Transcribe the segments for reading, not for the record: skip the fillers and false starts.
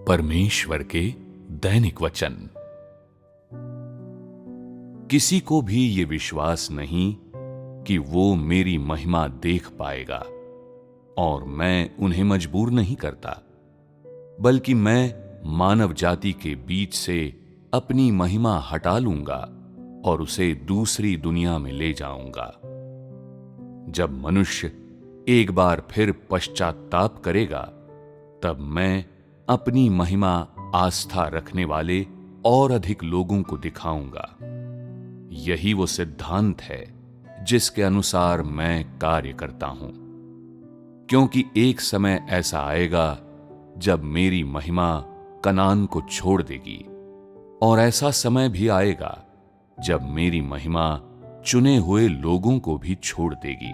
परमेश्वर के दैनिक वचन। किसी को भी ये विश्वास नहीं कि वो मेरी महिमा देख पाएगा, और मैं उन्हें मजबूर नहीं करता, बल्कि मैं मानव जाति के बीच से अपनी महिमा हटा लूंगा और उसे दूसरी दुनिया में ले जाऊंगा। जब मनुष्य एक बार फिर पश्चाताप करेगा, तब मैं अपनी महिमा आस्था रखने वाले और अधिक लोगों को दिखाऊंगा। यही वो सिद्धांत है जिसके अनुसार मैं कार्य करता हूं, क्योंकि एक समय ऐसा आएगा जब मेरी महिमा कनान को छोड़ देगी, और ऐसा समय भी आएगा जब मेरी महिमा चुने हुए लोगों को भी छोड़ देगी।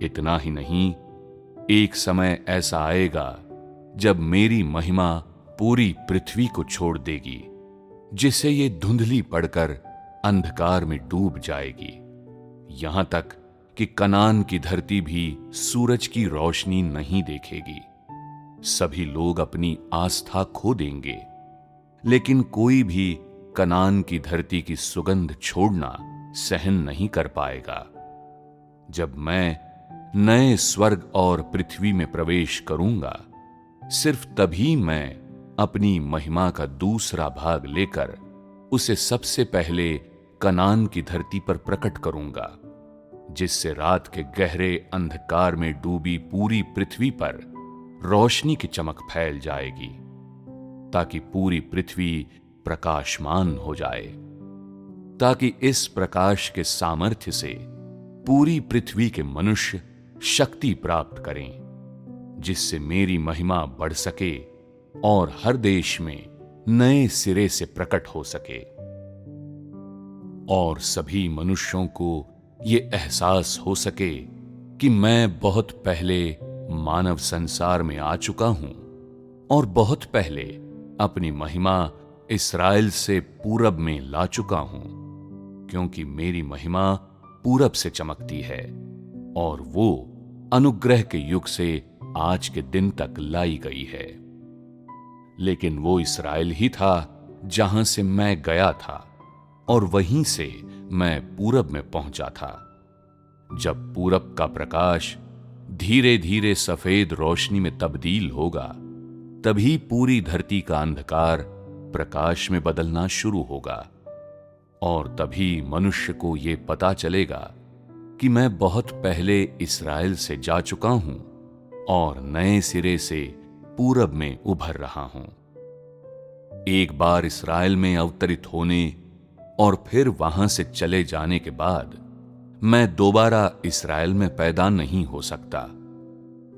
इतना ही नहीं, एक समय ऐसा आएगा जब मेरी महिमा पूरी पृथ्वी को छोड़ देगी, जिससे ये धुंधली पड़कर अंधकार में डूब जाएगी, यहां तक कि कनान की धरती भी सूरज की रोशनी नहीं देखेगी। सभी लोग अपनी आस्था खो देंगे, लेकिन कोई भी कनान की धरती की सुगंध छोड़ना सहन नहीं कर पाएगा। जब मैं नए स्वर्ग और पृथ्वी में प्रवेश करूंगा, सिर्फ तभी मैं अपनी महिमा का दूसरा भाग लेकर उसे सबसे पहले कनान की धरती पर प्रकट करूंगा, जिससे रात के गहरे अंधकार में डूबी पूरी पृथ्वी पर रोशनी की चमक फैल जाएगी, ताकि पूरी पृथ्वी प्रकाशमान हो जाए, ताकि इस प्रकाश के सामर्थ्य से पूरी पृथ्वी के मनुष्य शक्ति प्राप्त करें, जिससे मेरी महिमा बढ़ सके और हर देश में नए सिरे से प्रकट हो सके, और सभी मनुष्यों को ये एहसास हो सके कि मैं बहुत पहले मानव संसार में आ चुका हूं और बहुत पहले अपनी महिमा इस्राएल से पूरब में ला चुका हूं, क्योंकि मेरी महिमा पूरब से चमकती है और वो अनुग्रह के युग से आज के दिन तक लाई गई है। लेकिन वो इस्राएल ही था जहां से मैं गया था, और वहीं से मैं पूरब में पहुंचा था। जब पूरब का प्रकाश धीरे धीरे सफेद रोशनी में तब्दील होगा, तभी पूरी धरती का अंधकार प्रकाश में बदलना शुरू होगा, और तभी मनुष्य को यह पता चलेगा कि मैं बहुत पहले इस्राएल से जा चुका हूं और नए सिरे से पूरब में उभर रहा हूं। एक बार इस्राएल में अवतरित होने और फिर वहां से चले जाने के बाद मैं दोबारा इस्राएल में पैदा नहीं हो सकता,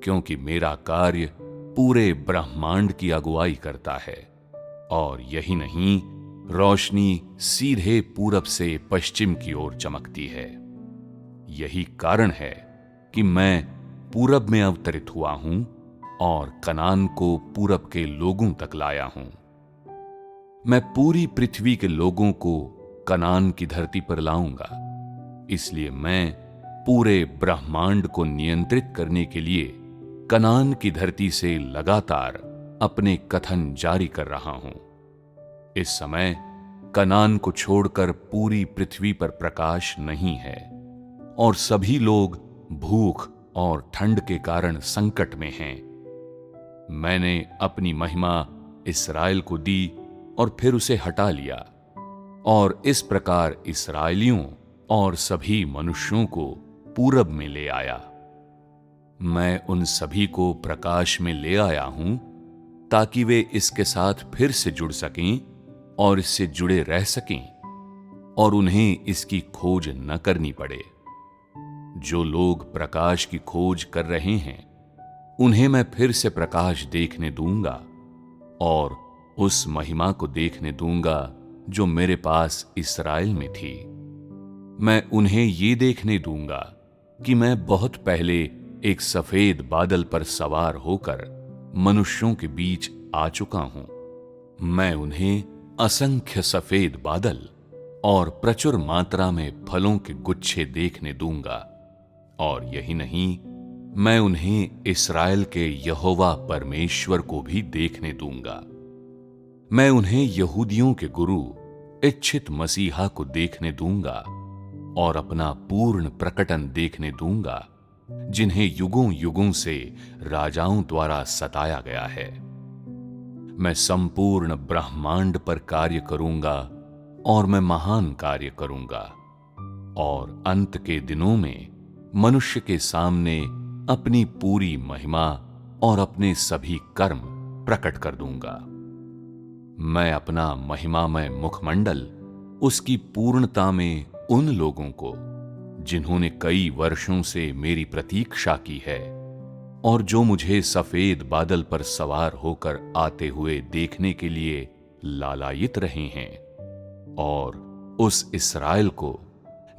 क्योंकि मेरा कार्य पूरे ब्रह्मांड की अगुवाई करता है। और यही नहीं, रोशनी सीधे पूरब से पश्चिम की ओर चमकती है। यही कारण है कि मैं पूरब में अवतरित हुआ हूं और कनान को पूरब के लोगों तक लाया हूं। मैं पूरी पृथ्वी के लोगों को कनान की धरती पर लाऊंगा, इसलिए मैं पूरे ब्रह्मांड को नियंत्रित करने के लिए कनान की धरती से लगातार अपने कथन जारी कर रहा हूं। इस समय कनान को छोड़कर पूरी पृथ्वी पर प्रकाश नहीं है, और सभी लोग भूख और ठंड के कारण संकट में हैं। मैंने अपनी महिमा इस्राएल को दी और फिर उसे हटा लिया, और इस प्रकार इस्राएलियों और सभी मनुष्यों को पूरब में ले आया। मैं उन सभी को प्रकाश में ले आया हूं, ताकि वे इसके साथ फिर से जुड़ सकें और इससे जुड़े रह सकें, और उन्हें इसकी खोज न करनी पड़े। जो लोग प्रकाश की खोज कर रहे हैं, उन्हें मैं फिर से प्रकाश देखने दूंगा, और उस महिमा को देखने दूंगा जो मेरे पास इस्राएल में थी। मैं उन्हें ये देखने दूंगा कि मैं बहुत पहले एक सफेद बादल पर सवार होकर मनुष्यों के बीच आ चुका हूं। मैं उन्हें असंख्य सफेद बादल और प्रचुर मात्रा में फलों के गुच्छे देखने दूंगा, और यही नहीं, मैं उन्हें इस्राएल के यहोवा परमेश्वर को भी देखने दूंगा। मैं उन्हें यहूदियों के गुरु इच्छित मसीहा को देखने दूंगा और अपना पूर्ण प्रकटन देखने दूंगा, जिन्हें युगों युगों से राजाओं द्वारा सताया गया है। मैं संपूर्ण ब्रह्मांड पर कार्य करूंगा और मैं महान कार्य करूंगा, और अंत के दिनों में मनुष्य के सामने अपनी पूरी महिमा और अपने सभी कर्म प्रकट कर दूंगा। मैं अपना महिमामय मुखमंडल उसकी पूर्णता में उन लोगों को, जिन्होंने कई वर्षों से मेरी प्रतीक्षा की है और जो मुझे सफेद बादल पर सवार होकर आते हुए देखने के लिए लालायित रहे हैं, और उस इस्राएल को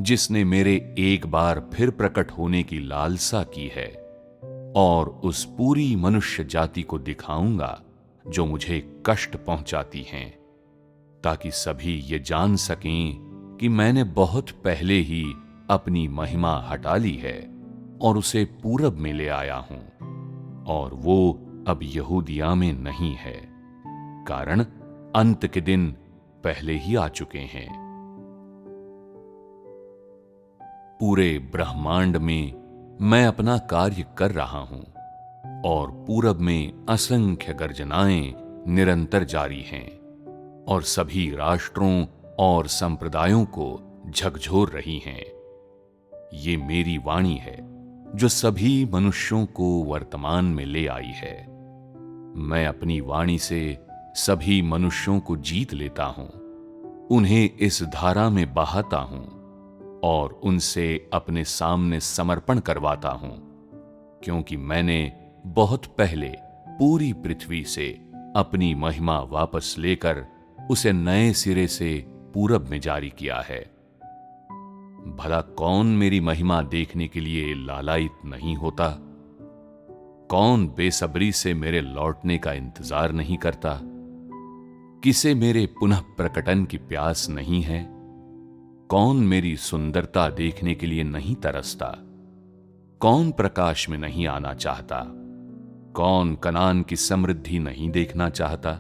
जिसने मेरे एक बार फिर प्रकट होने की लालसा की है, और उस पूरी मनुष्य जाति को दिखाऊंगा जो मुझे कष्ट पहुंचाती हैं, ताकि सभी ये जान सकें कि मैंने बहुत पहले ही अपनी महिमा हटा ली है और उसे पूरब में ले आया हूं, और वो अब यहूदिया में नहीं है, कारण अंत के दिन पहले ही आ चुके हैं। पूरे ब्रह्मांड में मैं अपना कार्य कर रहा हूं, और पूरब में असंख्य गर्जनाएं निरंतर जारी हैं और सभी राष्ट्रों और संप्रदायों को झकझोर रही हैं। ये मेरी वाणी है जो सभी मनुष्यों को वर्तमान में ले आई है। मैं अपनी वाणी से सभी मनुष्यों को जीत लेता हूं, उन्हें इस धारा में बहाता हूं और उनसे अपने सामने समर्पण करवाता हूं, क्योंकि मैंने बहुत पहले पूरी पृथ्वी से अपनी महिमा वापस लेकर उसे नए सिरे से पूरब में जारी किया है। भला कौन मेरी महिमा देखने के लिए लालायित नहीं होता? कौन बेसब्री से मेरे लौटने का इंतजार नहीं करता? किसे मेरे पुनः प्रकटन की प्यास नहीं है? कौन मेरी सुंदरता देखने के लिए नहीं तरसता? कौन प्रकाश में नहीं आना चाहता? कौन कनान की समृद्धि नहीं देखना चाहता?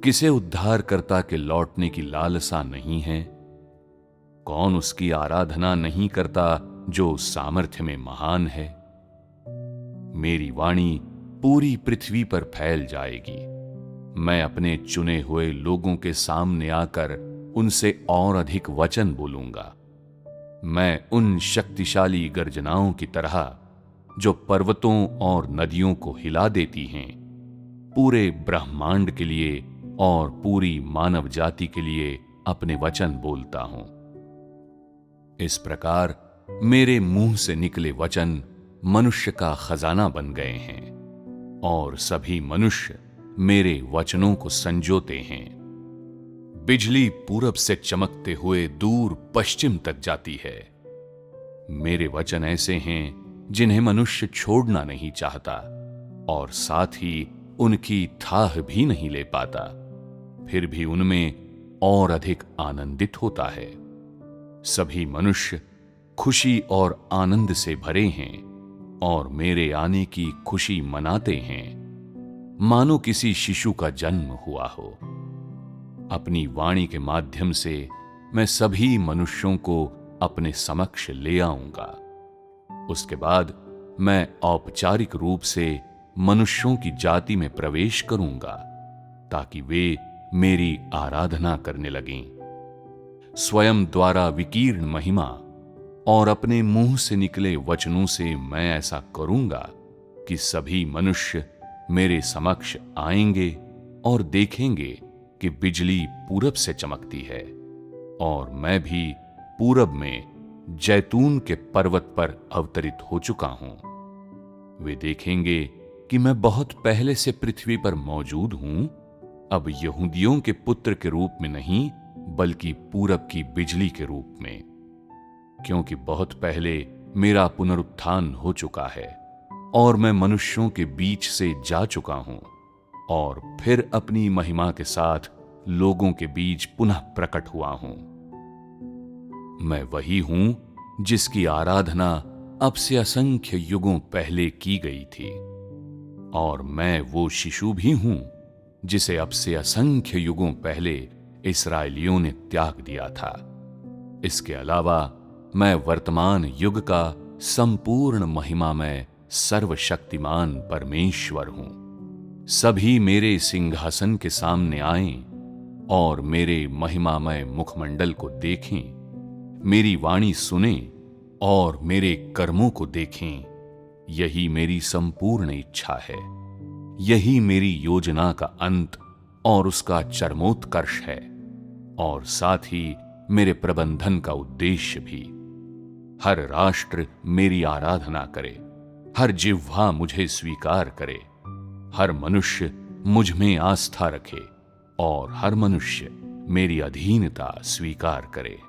किसे उद्धारकर्ता के लौटने की लालसा नहीं है? कौन उसकी आराधना नहीं करता जो सामर्थ्य में महान है? मेरी वाणी पूरी पृथ्वी पर फैल जाएगी। मैं अपने चुने हुए लोगों के सामने आकर उनसे और अधिक वचन बोलूंगा। मैं उन शक्तिशाली गर्जनाओं की तरह जो पर्वतों और नदियों को हिला देती हैं, पूरे ब्रह्मांड के लिए और पूरी मानव जाति के लिए अपने वचन बोलता हूं। इस प्रकार मेरे मुंह से निकले वचन मनुष्य का खजाना बन गए हैं, और सभी मनुष्य मेरे वचनों को संजोते हैं। बिजली पूरब से चमकते हुए दूर पश्चिम तक जाती है। मेरे वचन ऐसे हैं जिन्हें मनुष्य छोड़ना नहीं चाहता, और साथ ही उनकी थाह भी नहीं ले पाता, फिर भी उनमें और अधिक आनंदित होता है। सभी मनुष्य खुशी और आनंद से भरे हैं और मेरे आने की खुशी मनाते हैं, मानो किसी शिशु का जन्म हुआ हो। अपनी वाणी के माध्यम से मैं सभी मनुष्यों को अपने समक्ष ले आऊंगा। उसके बाद मैं औपचारिक रूप से मनुष्यों की जाति में प्रवेश करूंगा, ताकि वे मेरी आराधना करने लगें। स्वयं द्वारा विकीर्ण महिमा और अपने मुंह से निकले वचनों से मैं ऐसा करूंगा कि सभी मनुष्य मेरे समक्ष आएंगे और देखेंगे कि बिजली पूरब से चमकती है, और मैं भी पूरब में जैतून के पर्वत पर अवतरित हो चुका हूं। वे देखेंगे कि मैं बहुत पहले से पृथ्वी पर मौजूद हूं, अब यहूदियों के पुत्र के रूप में नहीं, बल्कि पूरब की बिजली के रूप में, क्योंकि बहुत पहले मेरा पुनरुत्थान हो चुका है और मैं मनुष्यों के बीच से जा चुका हूं, और फिर अपनी महिमा के साथ लोगों के बीच पुनः प्रकट हुआ हूं। मैं वही हूं जिसकी आराधना अब से असंख्य युगों पहले की गई थी, और मैं वो शिशु भी हूं जिसे अब से असंख्य युगों पहले इस्राएलियों ने त्याग दिया था। इसके अलावा मैं वर्तमान युग का संपूर्ण महिमामय सर्वशक्तिमान परमेश्वर हूं। सभी मेरे सिंहासन के सामने आएं और मेरे महिमामय मुखमंडल को देखें, मेरी वाणी सुनें और मेरे कर्मों को देखें। यही मेरी संपूर्ण इच्छा है, यही मेरी योजना का अंत और उसका चरमोत्कर्ष है, और साथ ही मेरे प्रबंधन का उद्देश्य भी। हर राष्ट्र मेरी आराधना करे, हर जिह्वा मुझे स्वीकार करे, हर मनुष्य मुझ में आस्था रखे और हर मनुष्य मेरी अधीनता स्वीकार करे।